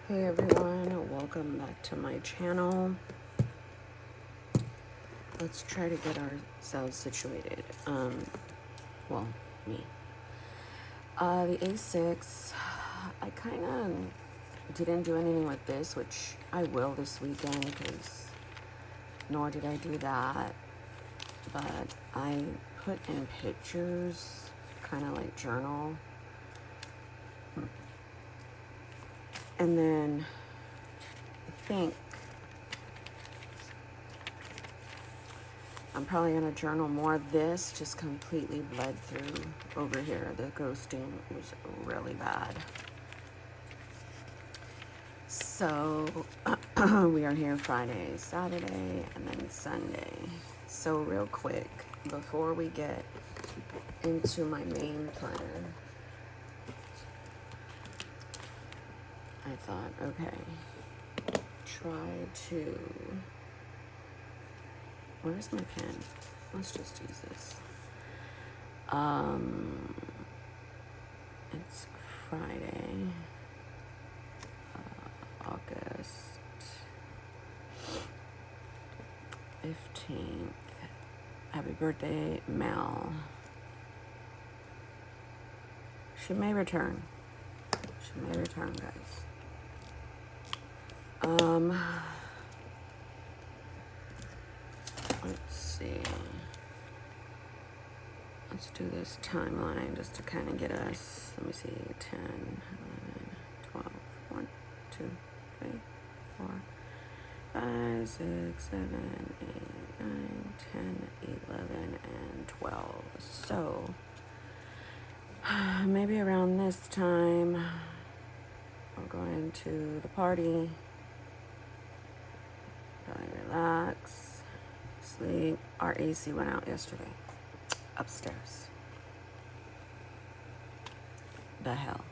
Hey everyone, welcome back to my channel. Let's try to get ourselves situated. Well, me. The A6, I kind of didn't do anything with this, which I will this weekend, because nor did I do that. But I put in pictures, kind of like journal. And then I think I'm probably going to journal more. This just completely bled through over here. The ghosting was really bad. So we are here Friday, Saturday, and then Sunday. So real quick, before we get into my main planner, I thought, okay, try to... Where's my pen? Let's just use this. It's Friday, August 15th. Happy birthday, Mel. She may return. She may return, guys. Let's see. Let's do this timeline just to kind of get us, let me see, 10, 11, 12, 1, 2, 3, 4, 5, 6, 7, 8, 9, 10, 11, and 12. So, maybe around this time, I'll go into the party, probably relax, sleep. Our AC went out yesterday. Upstairs. The hell.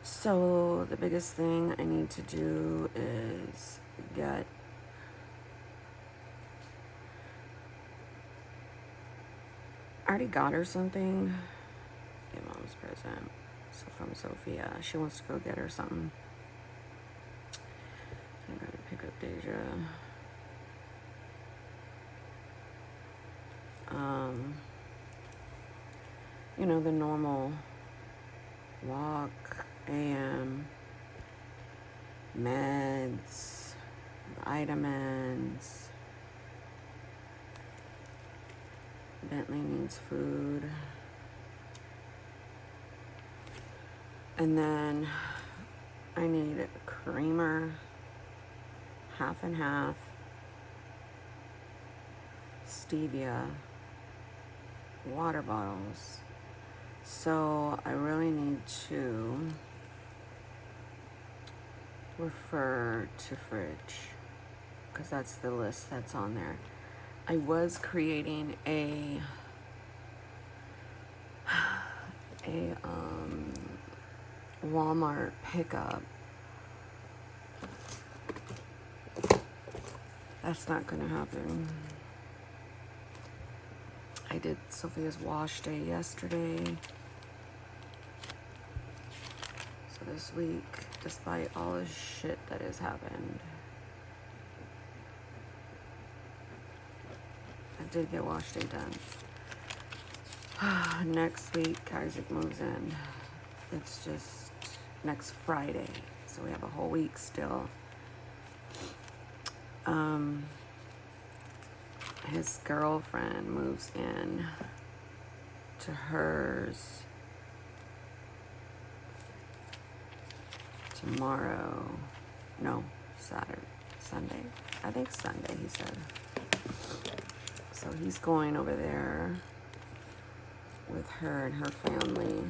So the biggest thing I need to do is get I already got her something. Get mom's present. So from Sophia. She wants to go get her something. I gotta pick up Deja. You know, the normal walk, AM, meds, vitamins. Bentley needs food. And then I need a creamer, half and half, stevia, water bottles. So I really need to refer to fridge, because that's the list that's on there. I was creating a Walmart pickup. That's not gonna happen. I did Sophia's wash day yesterday. So this week, despite all the shit that has happened, I did get wash day done. Next week, Isaac moves in. It's just next Friday, so we have a whole week still. His girlfriend moves in to hers tomorrow. No, Sunday. I think Sunday, he said. So he's going over there with her and her family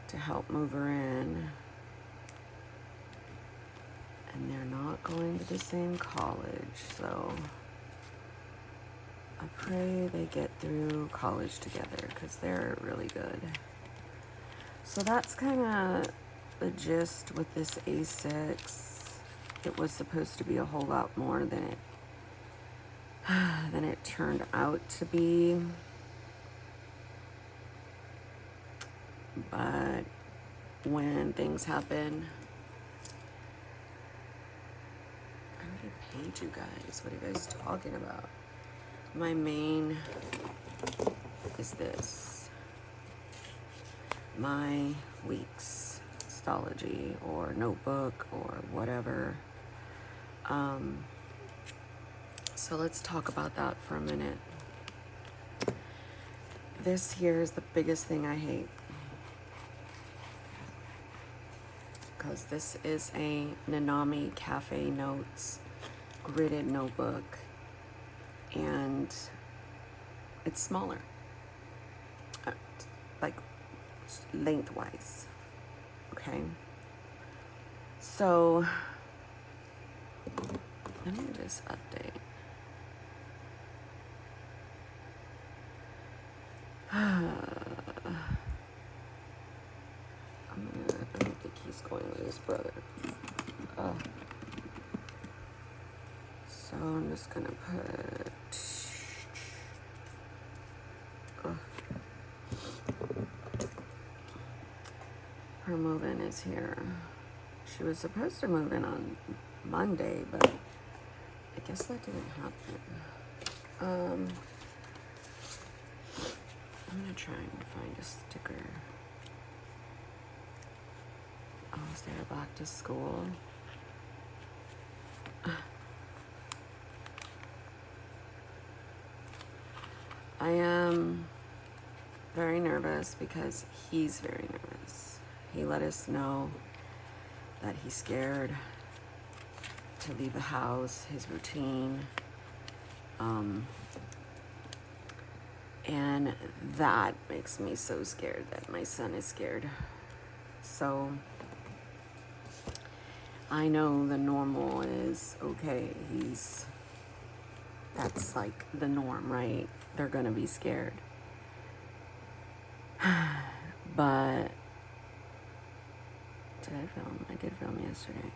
to help move her in. And they're not going to the same college, so I pray they get through college together, because they're really good. So that's kind of the gist with this A6. It was supposed to be a whole lot more than it turned out to be. But when things happen, hate you guys. What are you guys talking about? My main is this. My week's histology or notebook or whatever. So let's talk about that for a minute. This here is the biggest thing I hate. Because this is a Nanami Cafe Notes gridded notebook. And it's smaller. Like lengthwise. Okay? So, let me just update. I don't think he's going with his brother. So I'm just gonna put. Her move-in is here. She was supposed to move in on Monday, but I guess that didn't happen. I'm gonna try and find a sticker. Oh, is there a back to school? I am very nervous because he's very nervous. He let us know that he's scared to leave the house, his routine. And that makes me so scared that my son is scared. So I know the normal is okay. That's like the norm, right? They're gonna be scared. But did I film? I did film yesterday.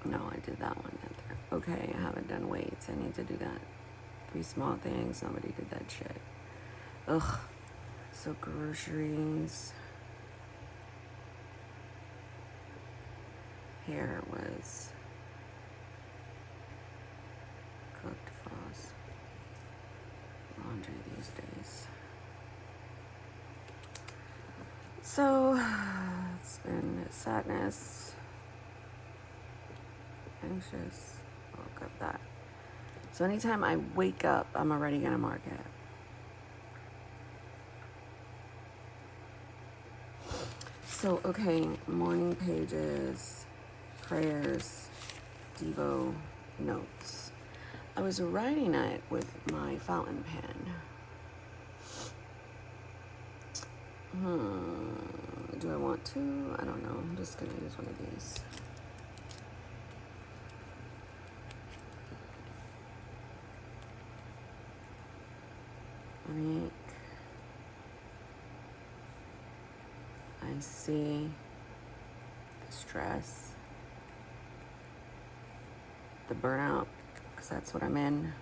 No, I did that one. Okay, I haven't done weights. I need to do that. 3 small things. Nobody did that shit. Ugh. So groceries. Hair was cooked floss. Laundry these days. So it's been sadness. Anxious. Woke up that. So anytime I wake up, I'm already gonna mark it. So, okay, morning pages, prayers, Devo, notes. I was writing it with my fountain pen. Do I want to? I don't know. I'm just gonna use one of these. I see the stress, the burnout, because that's what I'm in.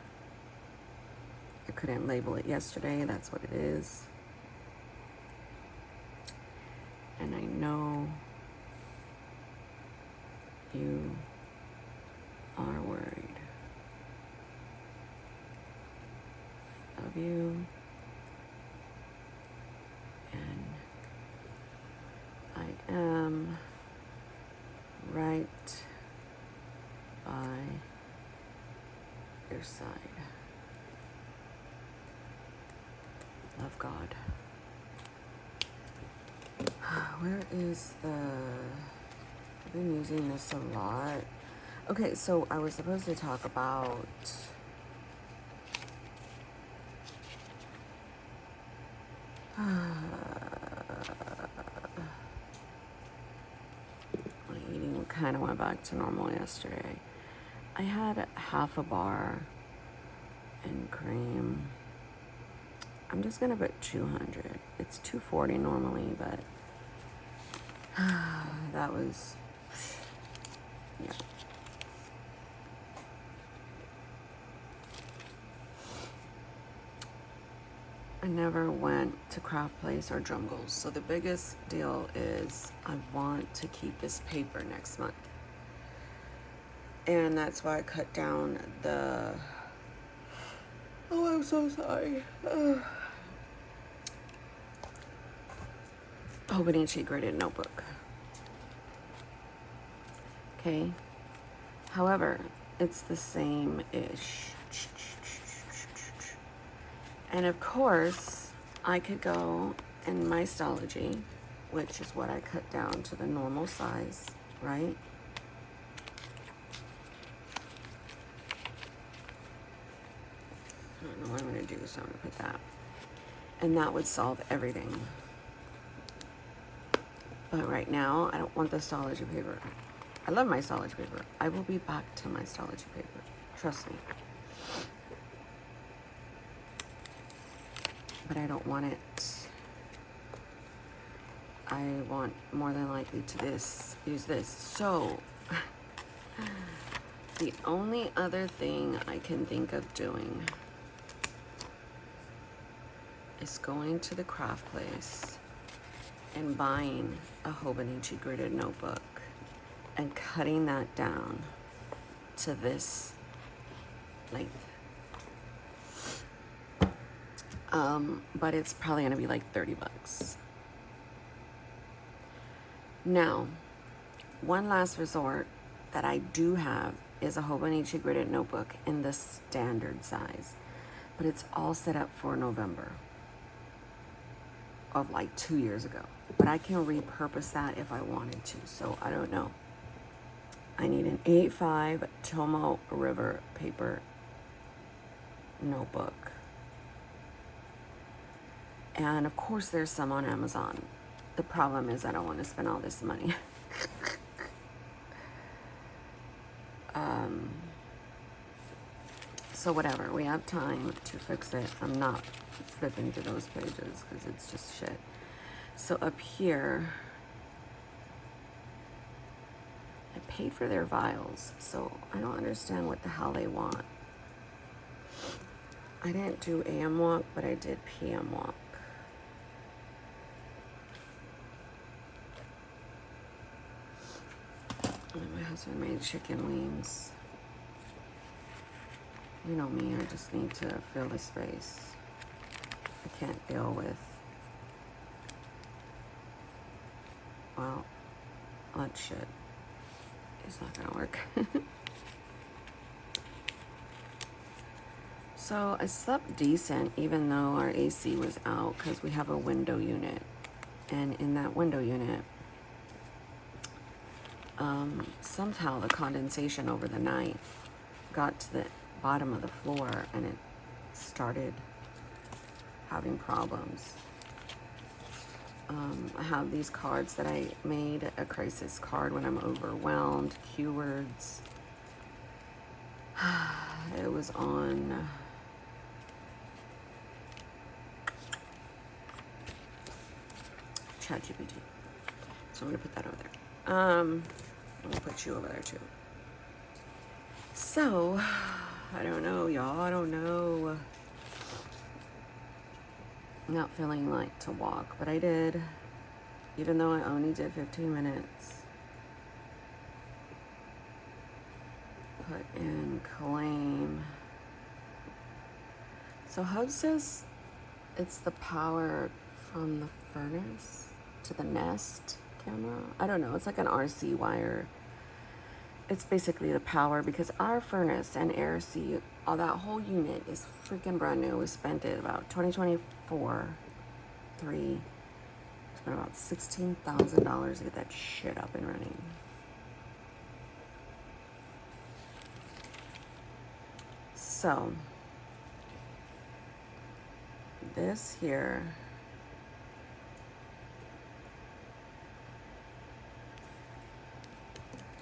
I couldn't label it yesterday. That's what it is. And I know you are worried. Love you. And I am right by your side. Love, God. Where is the... I've been using this a lot. Okay, so I was supposed to talk about... my eating kind of went back to normal yesterday. I had half a bar and cream. I'm just gonna put 200. It's 240 normally, but that was, yeah. I I never went to Craft Place or Drumgles. So the biggest deal is I want to keep this paper next month. And that's why I cut down the... Oh, I'm so sorry. Hobonichi graded notebook. Okay. However, it's the same-ish. And of course, I could go in Mystology, which is what I cut down to the normal size, right? I don't know what I'm going to do, so I'm going to put that. And that would solve everything. But right now, I don't want the Mystology paper. I love Mystology paper. I will be back to Mystology paper. Trust me. But I don't want it. I want more than likely to use this. So, the only other thing I can think of doing is going to the Craft Place and buying a Hobonichi gridded notebook and cutting that down to this length. But it's probably gonna be like 30 bucks. Now, one last resort that I do have is a Hobonichi gridded notebook in the standard size, but it's all set up for November of like 2 years ago. But I can repurpose that if I wanted to, so I don't know. I need an 8.5 Tomo River paper notebook. And of course there's some on Amazon. The problem is I don't want to spend all this money. So whatever, we have time to fix it. I'm not flipping through those pages because it's just shit. So up here, I paid for their vials, so I don't understand what the hell they want. I didn't do AM walk, but I did PM walk. And my husband made chicken wings. You know me, I just need to fill the space. I can't deal with, well, that shit is not gonna work. So I slept decent even though our AC was out because we have a window unit. And in that window unit, somehow the condensation over the night got to the bottom of the floor and it started having problems. I have these cards that I made, a crisis card when I'm overwhelmed, keywords. It was on ChatGPT. So I'm gonna put that over there. I'm gonna put you over there too. So, I don't know, y'all. I don't know. I'm not feeling like to walk, but I did, even though I only did 15 minutes. Put in claim. So Hub says it's the power from the furnace to the Nest camera. I don't know. It's like an RC wire. It's basically the power because our furnace and air seat, all that whole unit is freaking brand new. We spent it about 2024, spent about $16,000 to get that shit up and running. So this here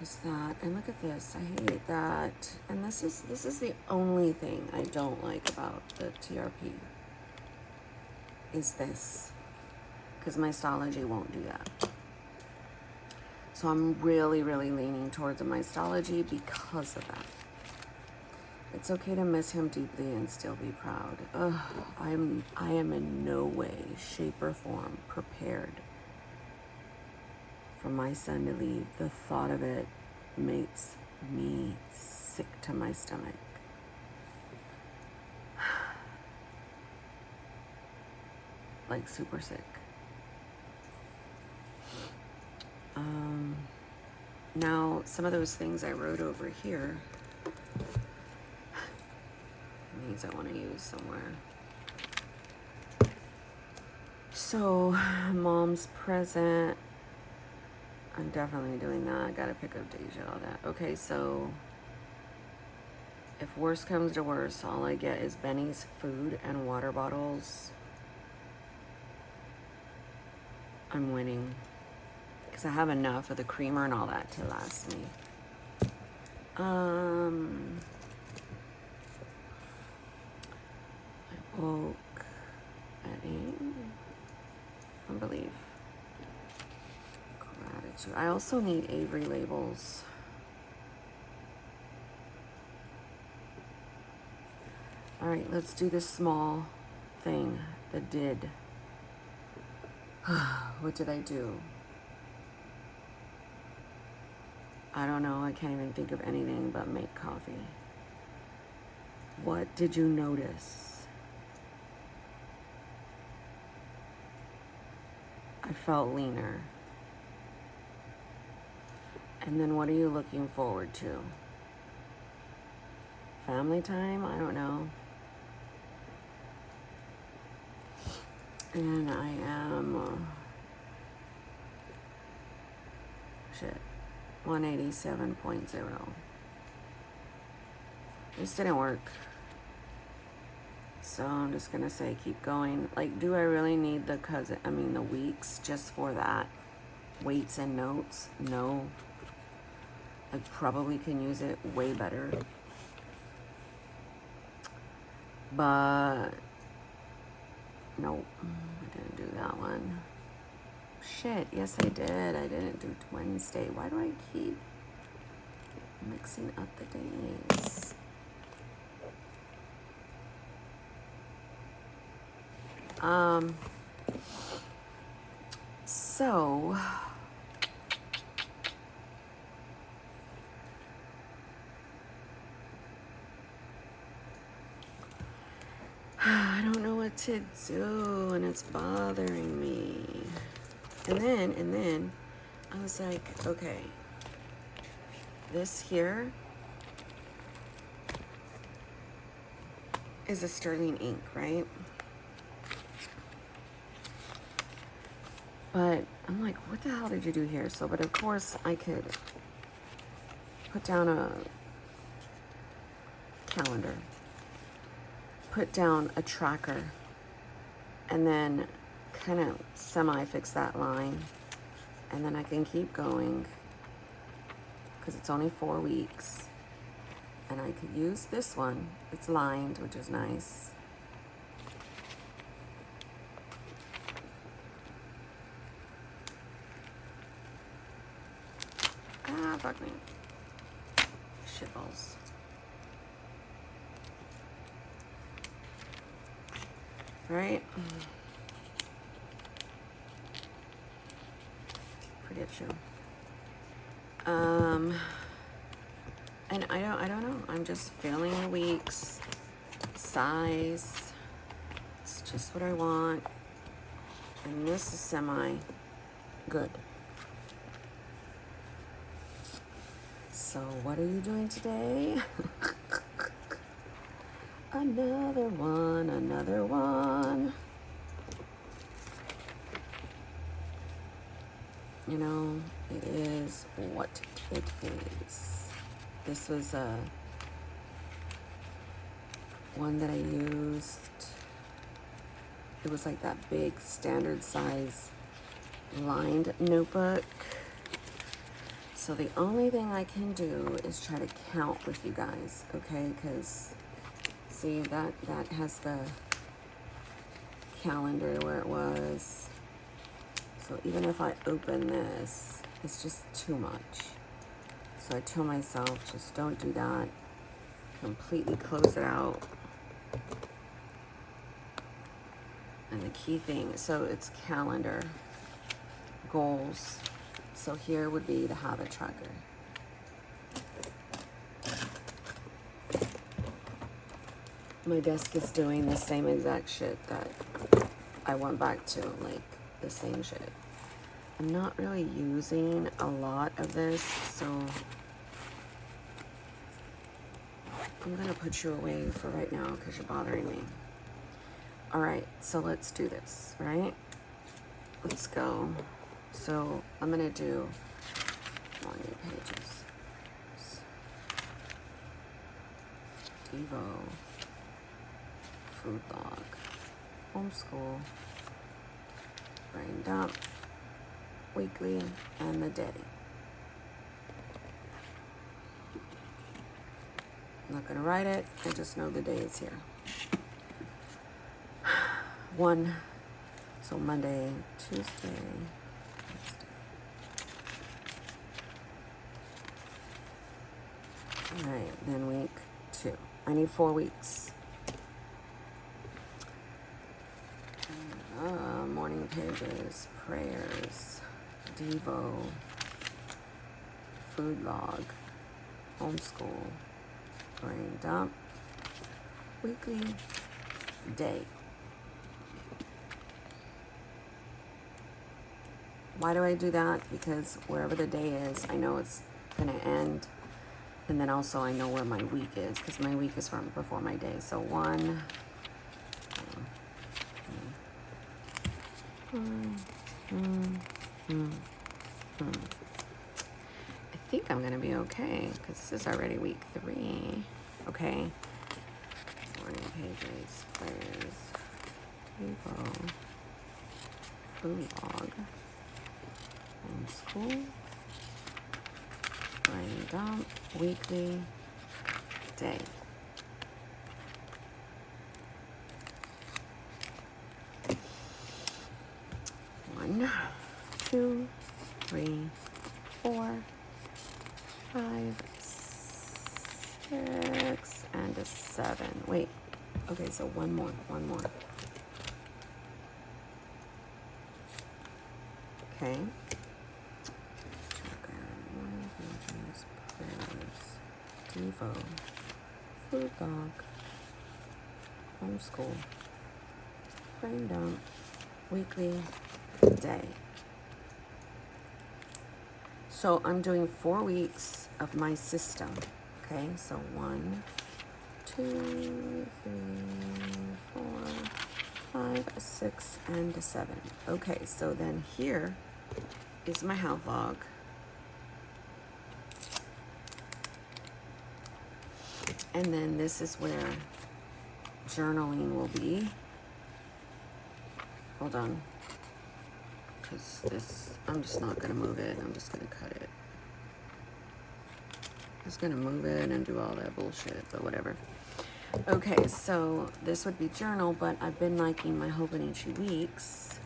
is that, and look at this. I hate that. And this is the only thing I don't like about the TRP is this, because Mystology won't do that. So I'm really, really leaning towards a Mystology because of that. It's okay to miss him deeply and still be proud. Ugh, I am in no way, shape, or form prepared for my son to leave. The thought of it makes me sick to my stomach. Like super sick. Now, some of those things I wrote over here, these I want to use somewhere. So, mom's present. I'm definitely doing that. I gotta pick up Deja, all that. Okay, so if worse comes to worse, all I get is Benny's food and water bottles. I'm winning. Because I have enough of the creamer and all that to last me. I woke at 8. Unbelief. Gratitude. I also need Avery labels. All right, let's do this small thing. The did. What did I do? I don't know. I can't even think of anything but make coffee. What did you notice? I felt leaner. And then what are you looking forward to? Family time? I don't know. And I am... shit. 187.0. This didn't work. So I'm just gonna say keep going. Like, do I really need the weeks just for that? Weights and notes? No. I probably can use it way better. But nope, I didn't do that one. Shit, yes I did. I didn't do Wednesday. Why do I keep mixing up the days? So I don't know what to do and it's bothering me. And then I was like, okay, this here is a sterling ink, right? But I'm like, what the hell did you do here? So, but of course I could put down a calendar, put down a tracker, and then kind of semi-fix that line, and then I can keep going because it's only 4 weeks, and I could use this one. It's lined, which is nice. Ah, fuck me. Shitballs. Right? Forget you. And I don't know. I'm just feeling the weeks. Size. It's just what I want. And this is semi good. So what are you doing today? Another one, another one. You know, it is what it is. This was one that I used. It was like that big standard size lined notebook. So the only thing I can do is try to count with you guys, okay? Because see, that has the calendar where it was. So even if I open this, it's just too much. So I told myself, just don't do that. completely close it out. And the key thing, so it's calendar, goals. So here would be the habit tracker. My desk is doing the same exact shit that I went back to, like the same shit. I'm not really using a lot of this, so I'm gonna put you away for right now because you're bothering me. All right, so let's do this, right? Let's go. So I'm gonna do morning pages. Devo, food log, homeschool, brain dump, weekly, and the day. I'm not gonna write it, I just know the day is here. 1, so Monday, Tuesday, Wednesday. All right, then week 2. I need 4 weeks. Morning pages, prayers, Devo, food log, homeschool, brain dump, weekly, day. Why do I do that? Because wherever the day is, I know it's going to end. And then also I know where my week is, because my week is from before my day. So 1, I think I'm going to be okay, because this is already week 3. Okay. Morning pages, prayers, Devo, food log, homeschool, brain dump, weekly, day. One, 2, 3, 4, 5, 6, and a 7. Wait. Okay, so one more. Okay. Morning pages, prayers, Devo, food log, homeschool, brain dump, weekly, day. So I'm doing 4 weeks of my system. Okay, so 1, 2, 3, 4, 5, 6, and 7. Okay, so then here is my health log. And then this is where journaling will be. Hold on. Because this, I'm just not going to move it. I'm just going to cut it. I'm just going to move it and do all that bullshit, but whatever. Okay, so this would be journal, but I've been liking my Hobonichi weeks.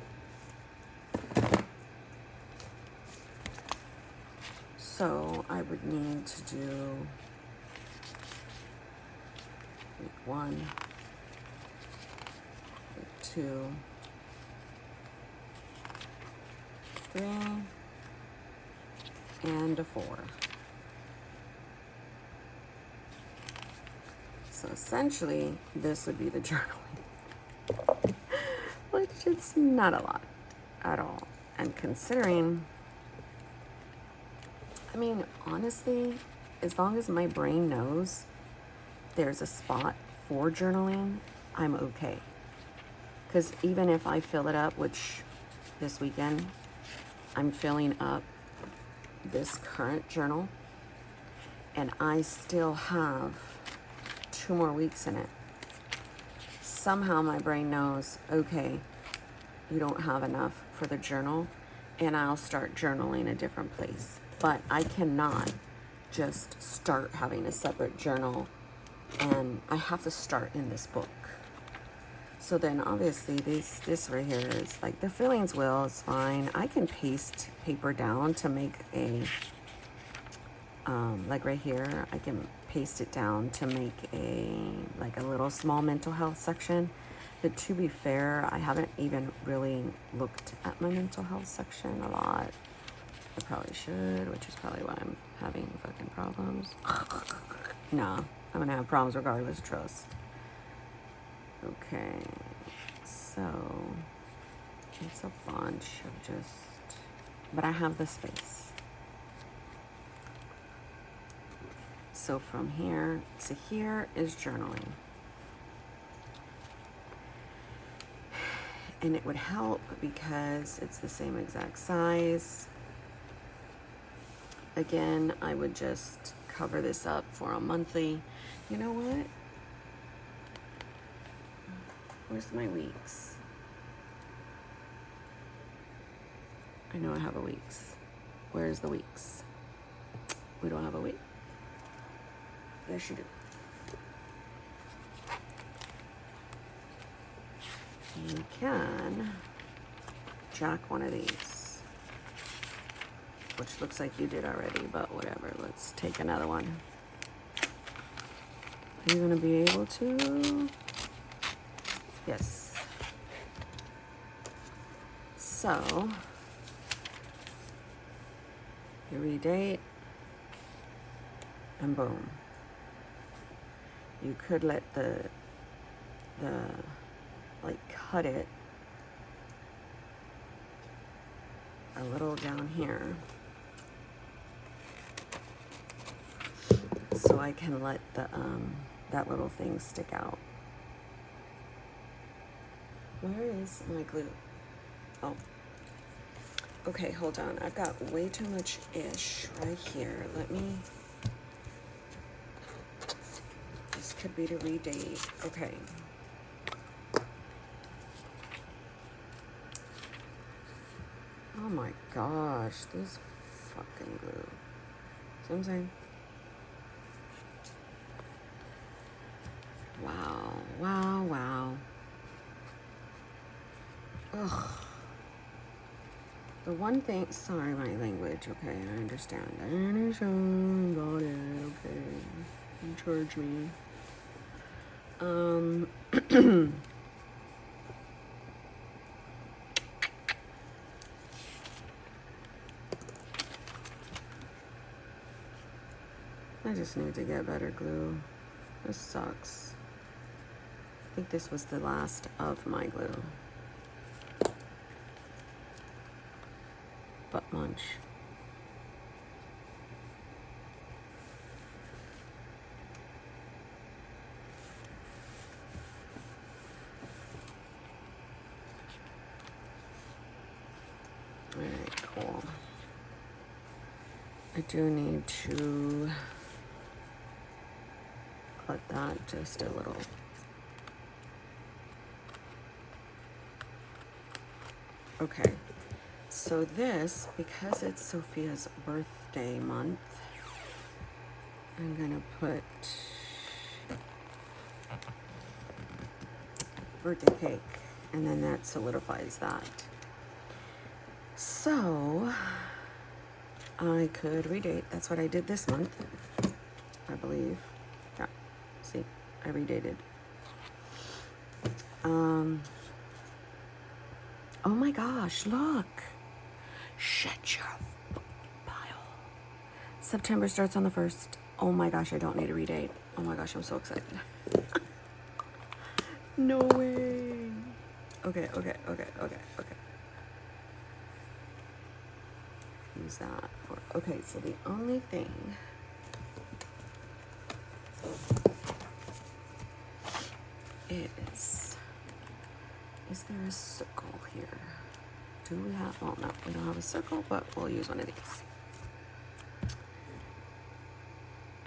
So I would need to do week 1, week 2, 3, and a 4. So essentially, this would be the journaling, which it's not a lot at all. And considering, I mean, honestly, as long as my brain knows there's a spot for journaling, I'm okay. Because even if I fill it up, which this weekend, I'm filling up this current journal, and I still have 2 more weeks in it. Somehow my brain knows, okay, you don't have enough for the journal, and I'll start journaling a different place. But I cannot just start having a separate journal, and I have to start in this book. So then obviously this right here is like the feelings wheel is fine. I can paste paper down to make a, like right here, I can paste it down to make like a little small mental health section. But to be fair, I haven't even really looked at my mental health section a lot. I probably should, which is probably why I'm having fucking problems. Nah, I'm gonna have problems regardless, trust. Okay, so it's a bunch of just, but I have the space. So from here to here is journaling. And it would help because it's the same exact size. Again, I would just cover this up for a monthly. You know what? Where's my weeks? I know I have a weeks. Where's the weeks? We don't have a week. Yes, you do. You can jack one of these, which looks like you did already, but whatever. Let's take another one. Are you going to be able to? Yes. So, you redate, and boom. You could let the like cut it a little down here so I can let the that little thing stick out. Where is my glue? Oh, okay, hold on. I've got way too much ish right here. Let me, this could be to redate. Okay. Oh my gosh, this fucking glue. See what I'm saying? Wow, wow, wow. Ugh. The one thing, sorry my language, okay, I understand. I understand about it, okay. You charge me. I just need to get better glue. This sucks. I think this was the last of my glue. Butt munch. Alright, cool. I do need to cut that just a little. Okay, so this, because it's Sophia's birthday month, I'm gonna put birthday cake, and then that solidifies that. So I could redate. That's what I did this month, I believe. Yeah, see, I redated. Oh my gosh, look. Shut your pile. September starts on the 1st. Oh my gosh, I don't need a redate. Oh my gosh, I'm so excited. No way. Okay. Use that for, okay, so the only thing is there a circle here? Do we have, well, no, we don't have a circle, but we'll use one of these.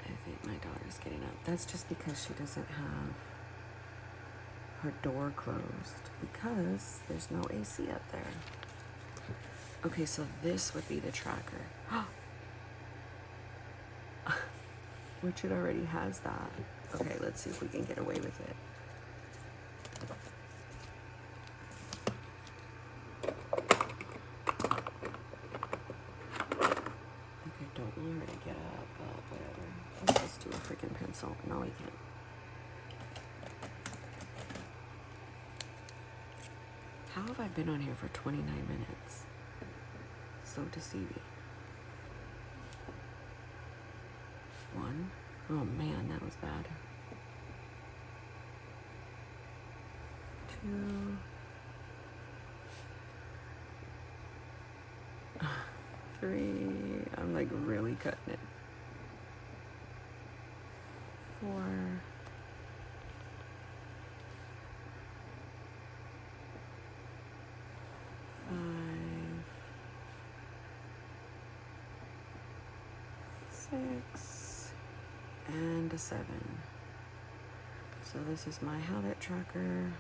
I think my daughter's getting up. That's just because she doesn't have her door closed because there's no AC up there. Okay, so this would be the tracker. Which it already has that. Okay, let's see if we can get away with it. cancel. No, we can't. How have I been on here for 29 minutes? So deceiving. 1. Oh man, that was bad. 2. 3. I'm like really cutting it. 4. 5. 6. And a 7. So this is my habit tracker.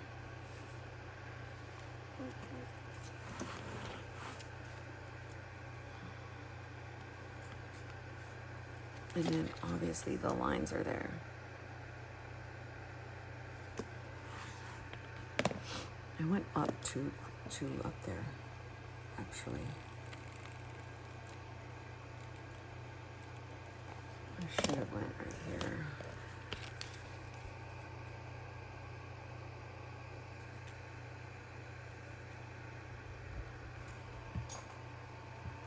And then obviously the lines are there. I went up to up there, actually. I should have went right here.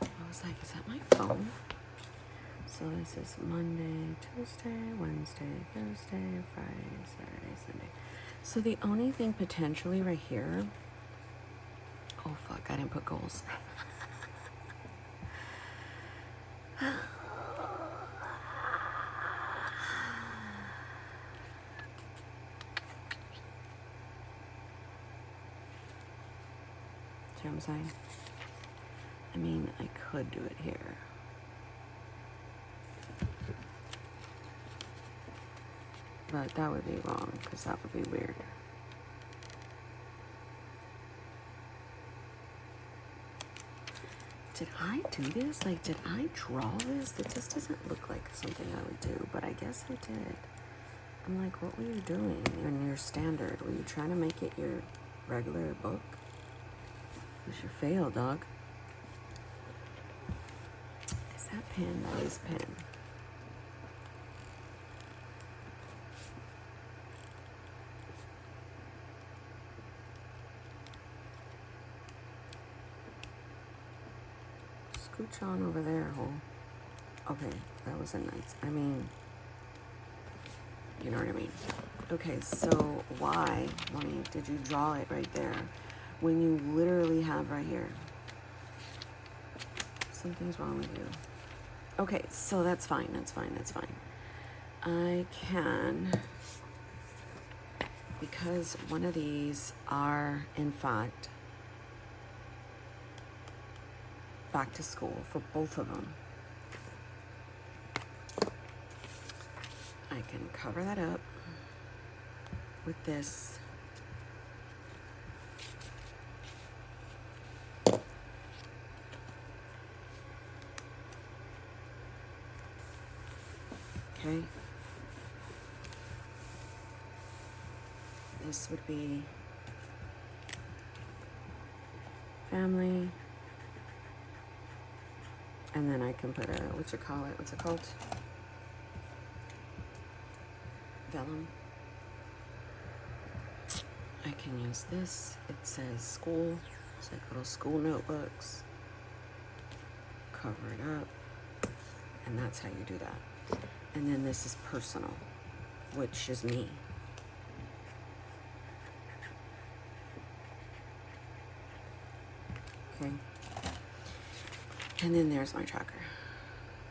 I was like, is that my phone? So this is Monday, Tuesday, Wednesday, Thursday, Friday, Saturday, Sunday. So the only thing potentially right here, oh fuck, I didn't put goals. See what I'm saying? I mean, I could do it here. But that would be wrong, because that would be weird. Did I do this? Like, did I draw this? It just doesn't look like something I would do, but I guess I did. I'm like, what were you doing in your standard? Were you trying to make it your regular book? Because you failed, dog. Is that pen? That is pen. Scooch on over there, hole. Okay, that was a nice, I mean, you know what I mean. Okay, so why, Moni, did you draw it right there when you literally have right here? Something's wrong with you. Okay, so that's fine, that's fine, that's fine. I can, because one of these are, in fact, back to school for both of them. I can cover that up with this. Okay. This would be family. And then I can put a, what's it called? Vellum. I can use this. It says school. It's like little school notebooks. Cover it up. And that's how you do that. And then this is personal, which is me. Okay. And then there's my tracker,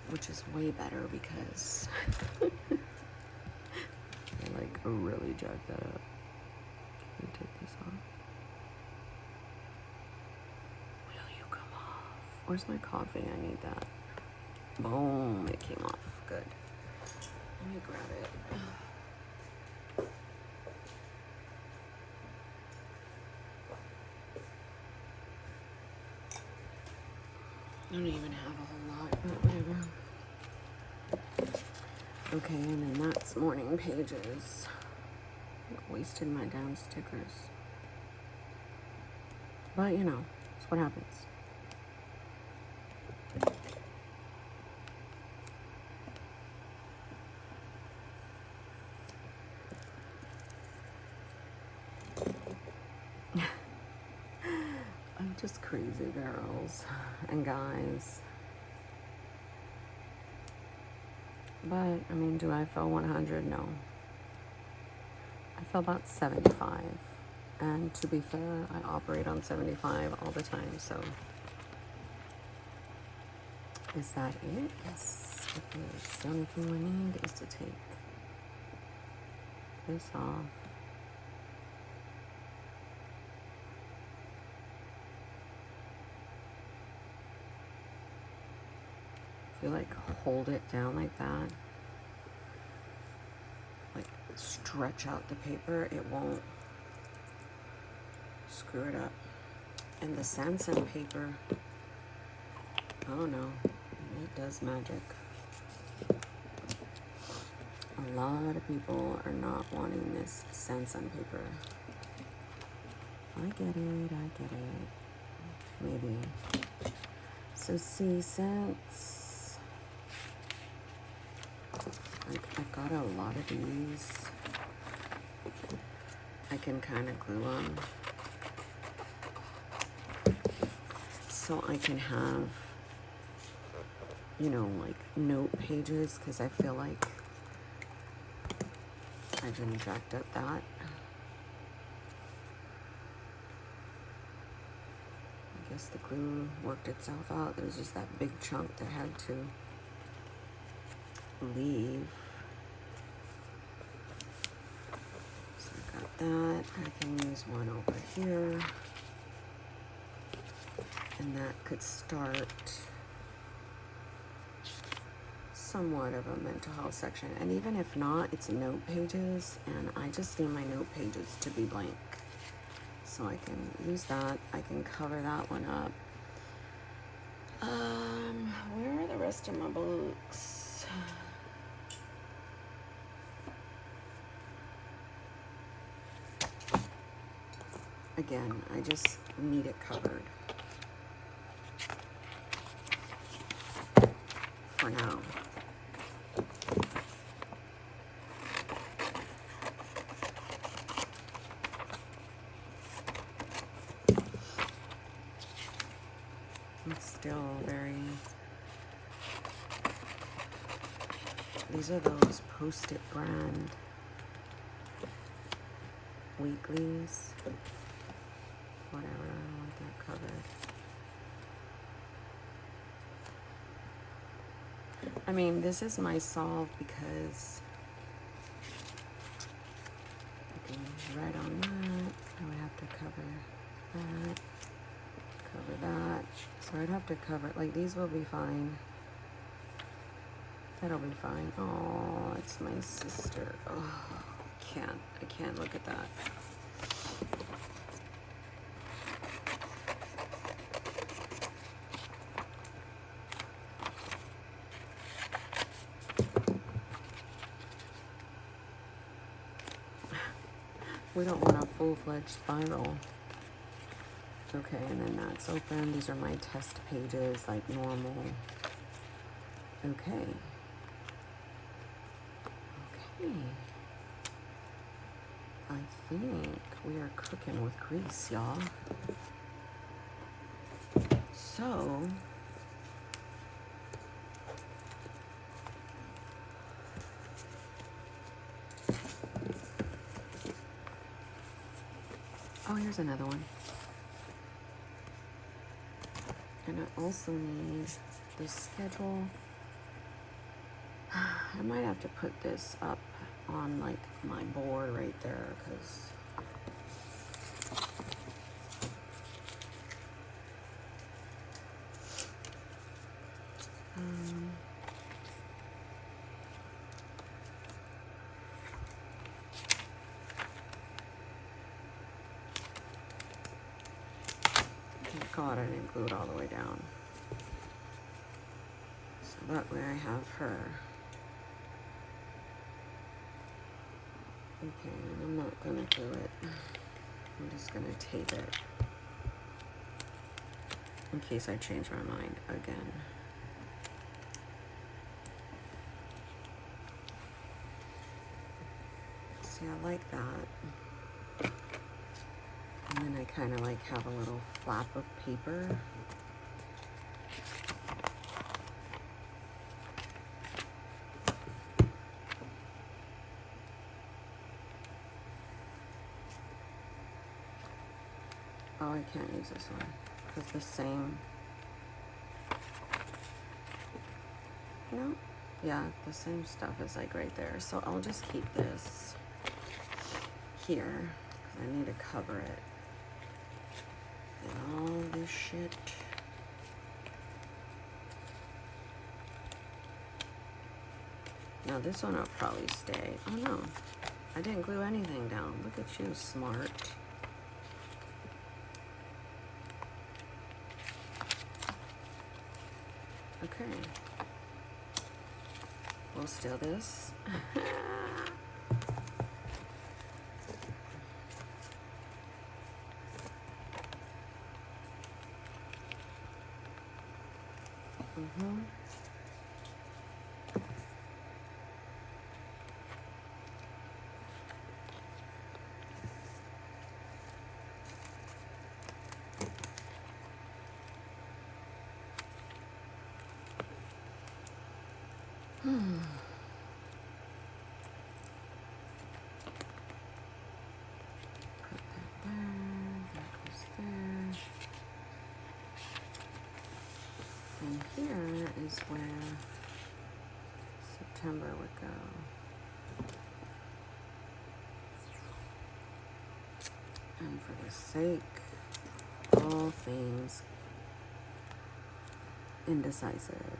which is way better because I like really jacked that up. Let me take this off. Will you come off? Where's my coffee? I need that. Boom, it came off. Good. Let me grab it. I don't even have a whole lot, but whatever. Okay, and then that's morning pages. I wasted my damn stickers. But you know, it's what happens. Just crazy girls and guys. But, I mean, do I feel 100? No. I feel about 75. And to be fair, I operate on 75 all the time, so. Is that it? Yes, it is. The only thing we need is to take this off. If you like hold it down like that, like stretch out the paper, it won't screw it up. And the Sansan paper, oh no, it does magic. A lot of people are not wanting this Sansan paper. I get it. Maybe. So see, since I've got a lot of these, I can kind of glue them. So I can have, you know, like note pages, because I feel like I've injected that. I guess the glue worked itself out. There's just that big chunk that had to leave. So I got that. I can use one over here. And that could start somewhat of a mental health section. And even if not, it's note pages, and I just need my note pages to be blank. So I can use that. I can cover that one up. Where are the rest of my books? Again, I just need it covered. For now. It's still very, these are those Post-it brand weeklies. Whatever, I want that covered. I mean, this is my solve because I can write on that. I would have to cover that. So I'd have to cover, like, these will be fine. That'll be fine. Oh, it's my sister. Oh, I can't look at that. We don't want a full-fledged spiral. Okay, and then that's open. These are my test pages, like normal. Okay. I think we are cooking with grease, y'all. So, oh, here's another one. And I also need the schedule. I might have to put this up on like my board right there, because thank God I didn't glue it all the way down. So that way I have her. Okay, and I'm not gonna glue it. I'm just gonna tape it in case I change my mind again. See, I like that. And then I kind of like have a little flap of paper. Oh, I can't use this one because the same, no, yeah, the same stuff is like right there. So I'll just keep this here because I need to cover it. And all this shit. Now this one will probably stay. Oh no, I didn't glue anything down. Look at you, smart. Okay. We'll steal this. Mm-hmm. Put that there, that goes there. And here is where September would go. And for the sake of all things indecisive,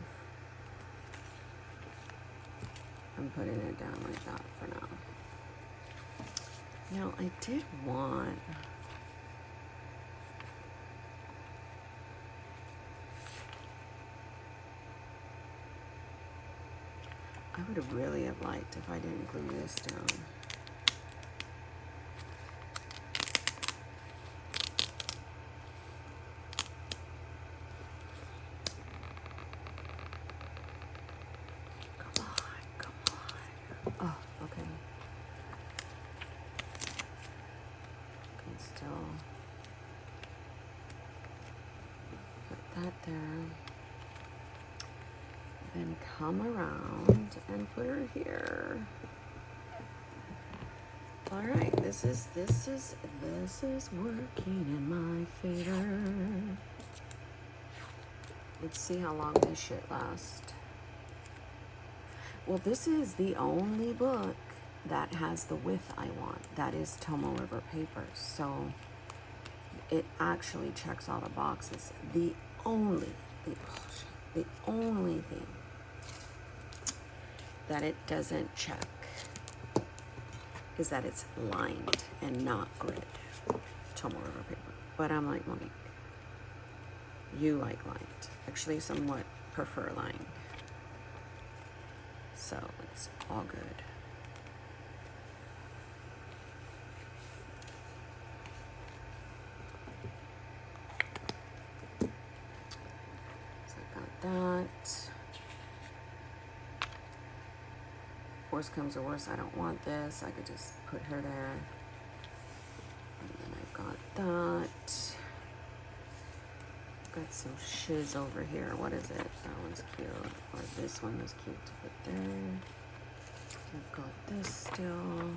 I'm putting it down like that for now. Now, I did want, I would have really have liked if I didn't glue this down. Come on, come on. Oh, okay. Can still put that there. Then come around and put her here. All right, this is working in my favor. Let's see how long this shit lasts. Well, this is the only book that has the width I want. That is Tomo River paper. So it actually checks all the boxes. The only thing that it doesn't check is that it's lined and not grid. Tomo River paper. But I'm like, Monique, you like lined. Actually, somewhat prefer lined. So it's all good. So I got that. Worst comes to worst, I don't want this. I could just put her there. And then I've got that. Got some shiz over here. What is it? That one's cute. Or this one is cute to put there. I've got this still.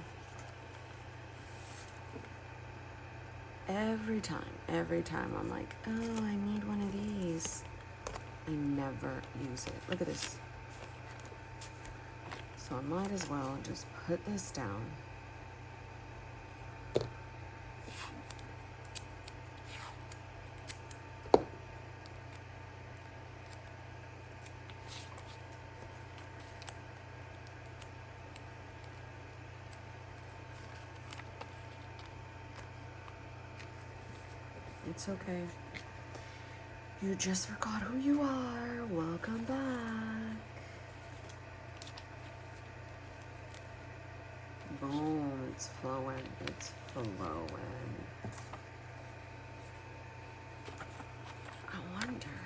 Every time I'm like, oh, I need one of these. I never use it. Look at this. So I might as well just put this down. It's okay. You just forgot who you are. Welcome back. Boom, it's flowing. It's flowing. I wonder.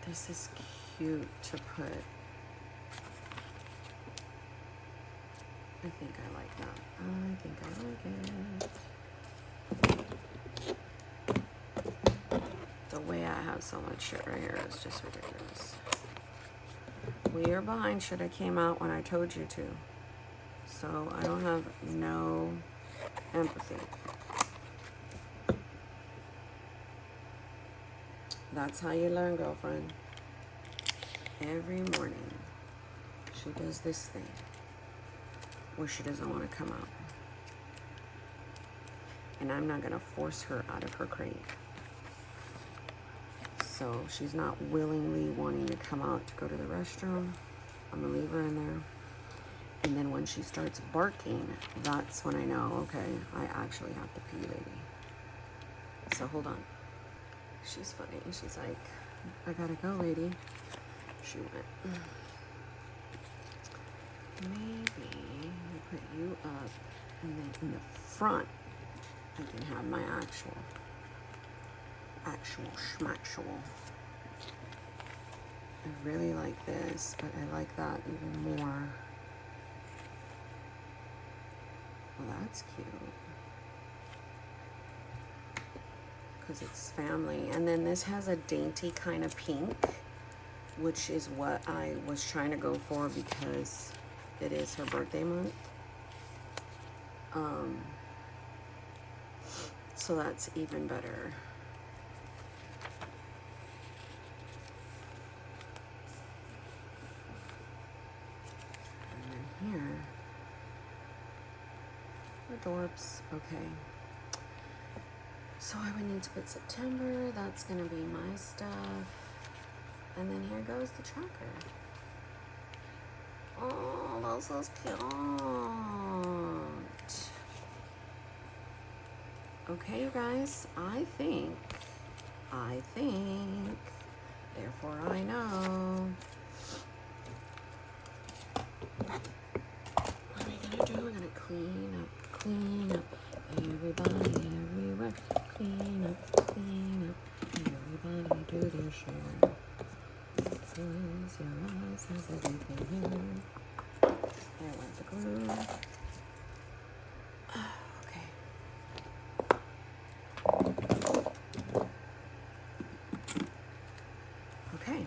This is cute to put. I I think I like that. I think I like it. The way I have so much shit right here is just ridiculous. We are behind shit I came out when I told you to. So I don't have no empathy. That's how you learn, girlfriend. Every morning, she does this thing where she doesn't want to come out. And I'm not going to force her out of her crate. So she's not willingly wanting to come out to go to the restroom. I'm going to leave her in there. And then when she starts barking, that's when I know, okay, I actually have to pee, lady. So hold on. She's funny. She's like, I gotta go, lady. She went. Maybe I put you up, and then in the front, I can have my actual schmactual. I really like this, but I like that even more. Well, that's cute. Because it's family. And then this has a dainty kind of pink, which is what I was trying to go for because it is her birthday month. So that's even better. And then here, adorbs. Okay. So I would need to put September. That's going to be my stuff. And then here goes the tracker. Oh, this is cute. Okay, you guys. I think, therefore I know. What are we going to do? We're going to clean up. Everybody, everywhere. Clean up. Everybody do their share. Close your eyes as everything here. There went the glue. Okay. Okay.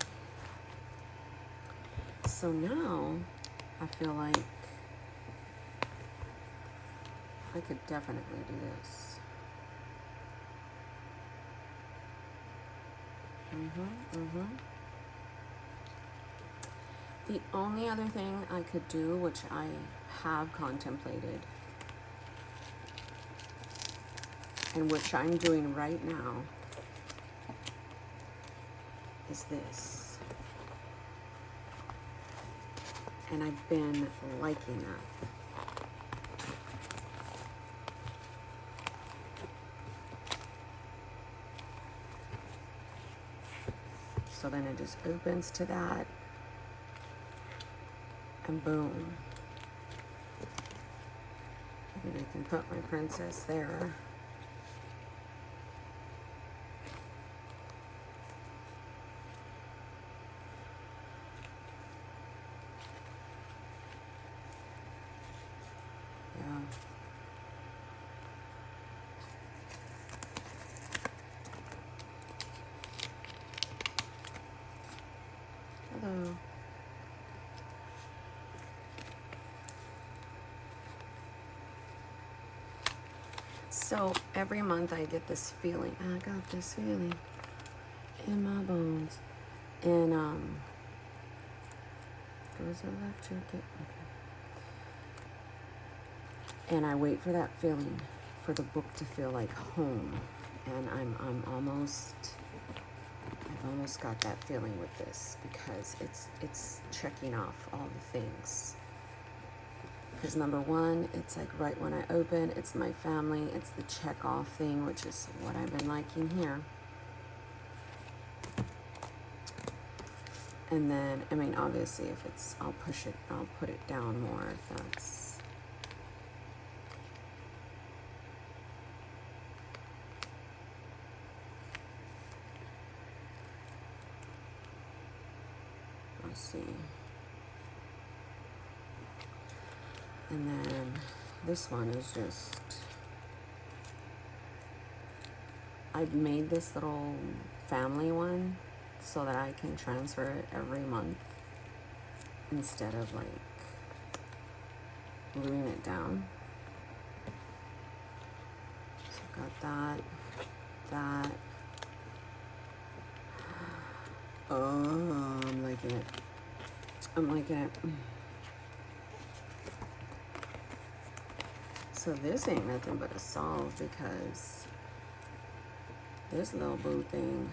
So now I feel like I could definitely do this. The only other thing I could do, which I have contemplated, and which I'm doing right now, is this. And I've been liking that. So then it just opens to that, and boom. And I can put my princess there. Yeah. Hello. So every month I get this feeling. I got this feeling in my bones. And goes electric. Okay. And I wait for that feeling, for the book to feel like home. And I've almost got that feeling with this because it's checking off all the things. Because number one, it's like right when I open, it's my family, it's the check off thing, which is what I've been liking here. And then, I mean, obviously if it's, I'll put it down more if that's, let's see. And then this one is just, I've made this little family one so that I can transfer it every month instead of like gluing it down. So I've got that. Oh, I'm liking it. So this ain't nothing but a solve, because this little boo thing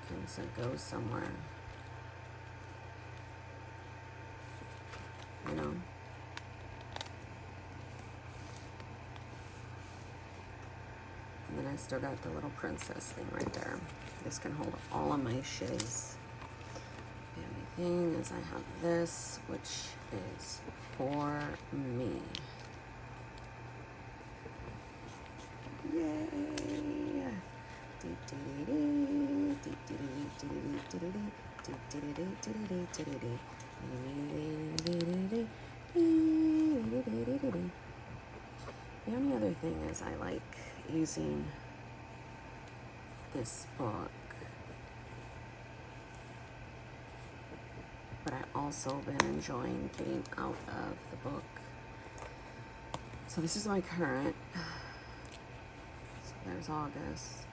can go somewhere, you know. And then I still got the little princess thing right there. This can hold all of my shiz. The only thing is I have this, which is for me. Yay! The only other thing is I like using this book, but I also been enjoying getting out of the book. So this is my current. So there's August.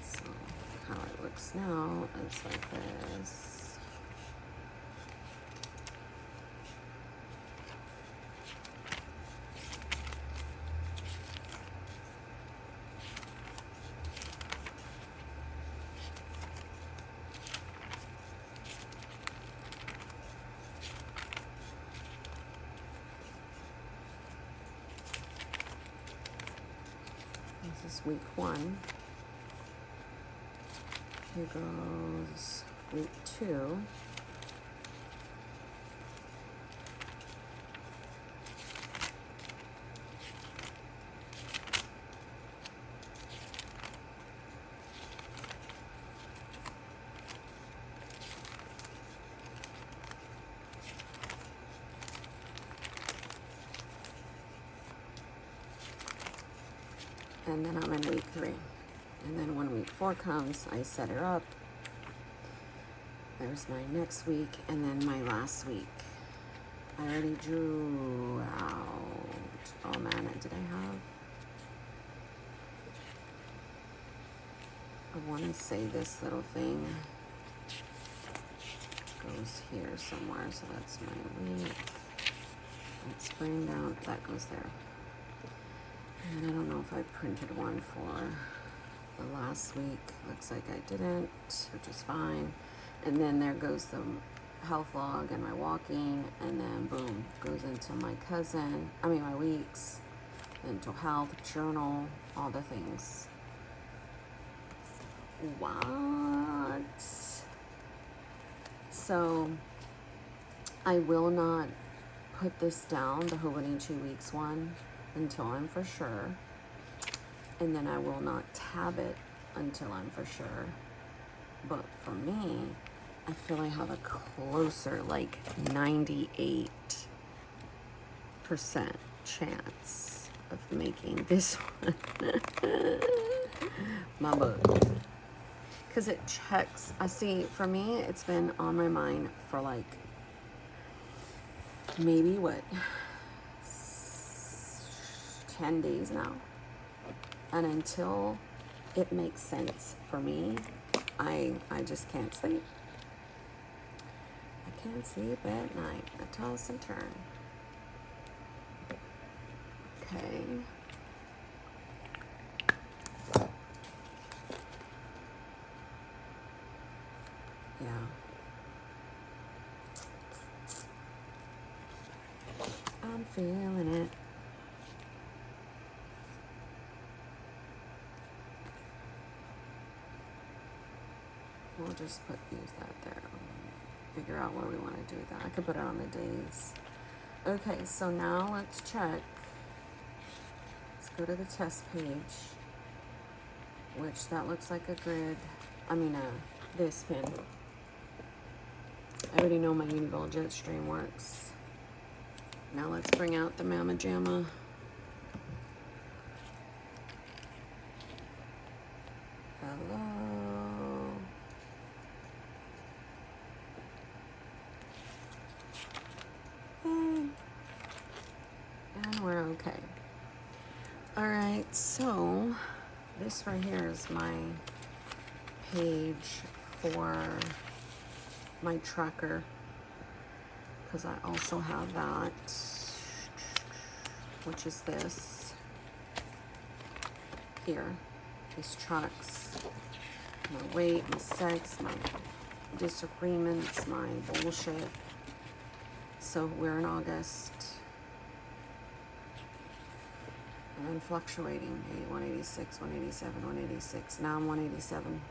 So how it looks now is like this. This is week 1. Here goes week 2. And then I'm in week 3. And then when week 4 comes, I set her up. There's my next week, and then my last week. I already drew out. Oh man, did I have? I want to say this little thing goes here somewhere. So that's my week. Let's bring down, that goes there. And I don't know if I printed one for the last week. Looks like I didn't, which is fine. And then there goes the health log and my walking, and then boom, goes into my my weeks, mental health, journal, all the things. What? So I will not put this down, the Holding 2 weeks one, until I'm for sure. And then I will not tab it until I'm for sure. But for me, I feel I have a closer, like 98% chance of making this one my book. Because it checks. I see, for me, it's been on my mind for like maybe 10 days now. And until it makes sense for me, I just can't sleep. I can't sleep at night. I toss and turn. Okay. Yeah. I'm feeling it. We'll just use that there. Figure out where we want to do that. I could put it on the days. Okay, so now let's check. Let's go to the test page. which that looks like a grid. I mean, this pin. I already know my Uniball Jetstream works. Now let's bring out the Mama Jamma. Hello. And we're okay. All right, so this right here is my page for my tracker, because I also have that, which is this here. These trucks, my weight, my sex, my disagreements, my bullshit. So we're in August. I've been fluctuating, 186, 187, 186. Now I'm 187.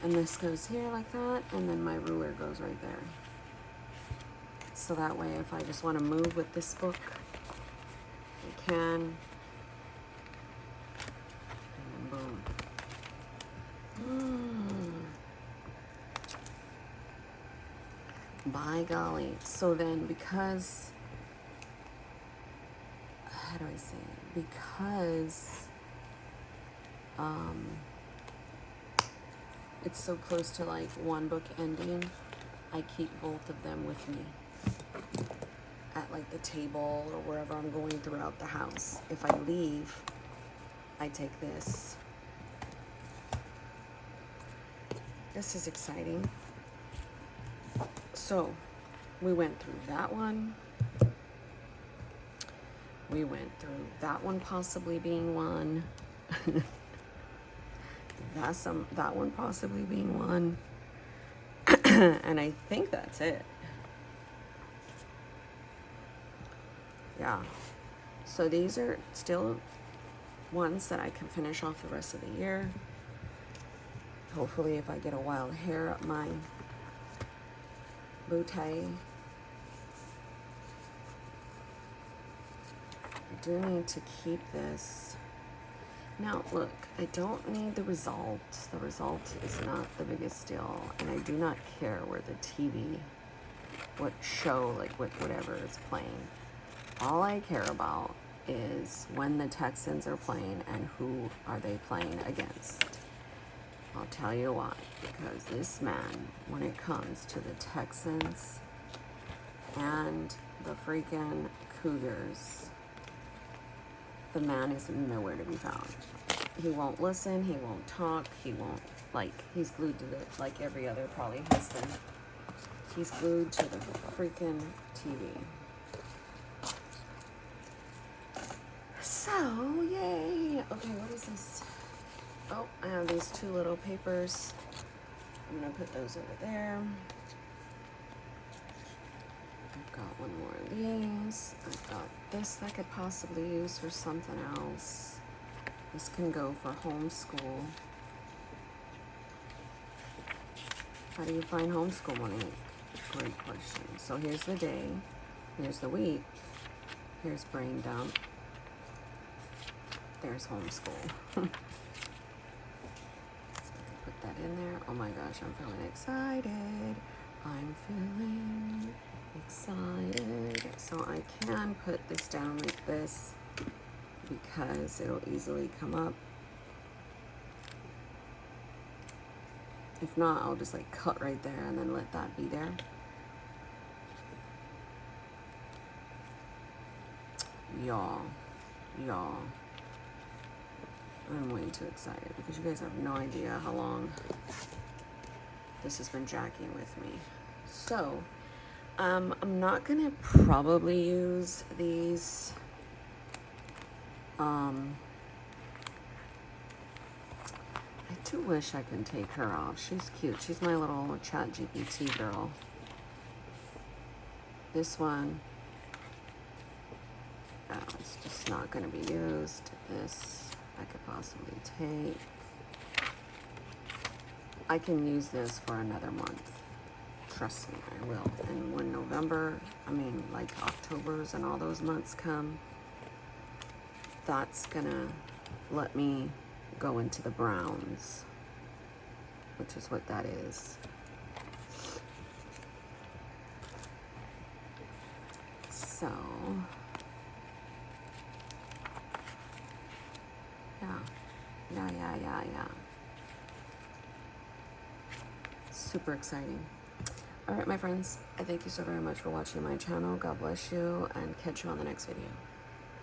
And this goes here like that, and then my ruler goes right there. So that way, if I just want to move with this book, I can. And then boom. By golly. So then, because, how do I say it? Because it's so close to like one book ending, I keep both of them with me at like the table or wherever I'm going throughout the house. If I leave, I take this. This is exciting. So we went through that one. We went through that one possibly being one. That one possibly being one. And I think that's it. Yeah. So these are still ones that I can finish off the rest of the year. Hopefully if I get a wild hair up my bootay. I do need to keep this. Now, look, I don't need the result. The result is not the biggest deal, and I do not care where the TV, what show, like whatever is playing. All I care about is when the Texans are playing and who are they playing against. I'll tell you why. Because this man, when it comes to the Texans and the freaking Cougars, the man is nowhere to be found. He won't listen, he won't talk, he won't, like, he's glued to the, like every other probably husband. He's glued to the freaking TV. So, yay. Okay, what is this? Oh, I have these two little papers. I'm gonna put those over there. I've got one more of these. I've got this I could possibly use for something else. This can go for homeschool. How do you find homeschool, Monique? Great question. So here's the day. Here's the week. Here's brain dump. There's homeschool. So I can put that in there. Oh my gosh, I'm feeling excited. I'm feeling excited. So I can put this down like this because it'll easily come up. If not, I'll just like cut right there and then let that be there. Y'all, I'm way too excited because you guys have no idea how long this has been jacking with me. So, I'm not gonna probably use these. I do wish I can take her off. She's cute. She's my little chat GPT girl. This one, it's just not going to be used. This I could possibly take. I can use this for another month. Trust me, I will. And when November, I mean, like October's and all those months come, that's gonna let me go into the browns, which is what that is. So, yeah. Super exciting. All right, my friends, I thank you so very much for watching my channel. God bless you, and catch you on the next video.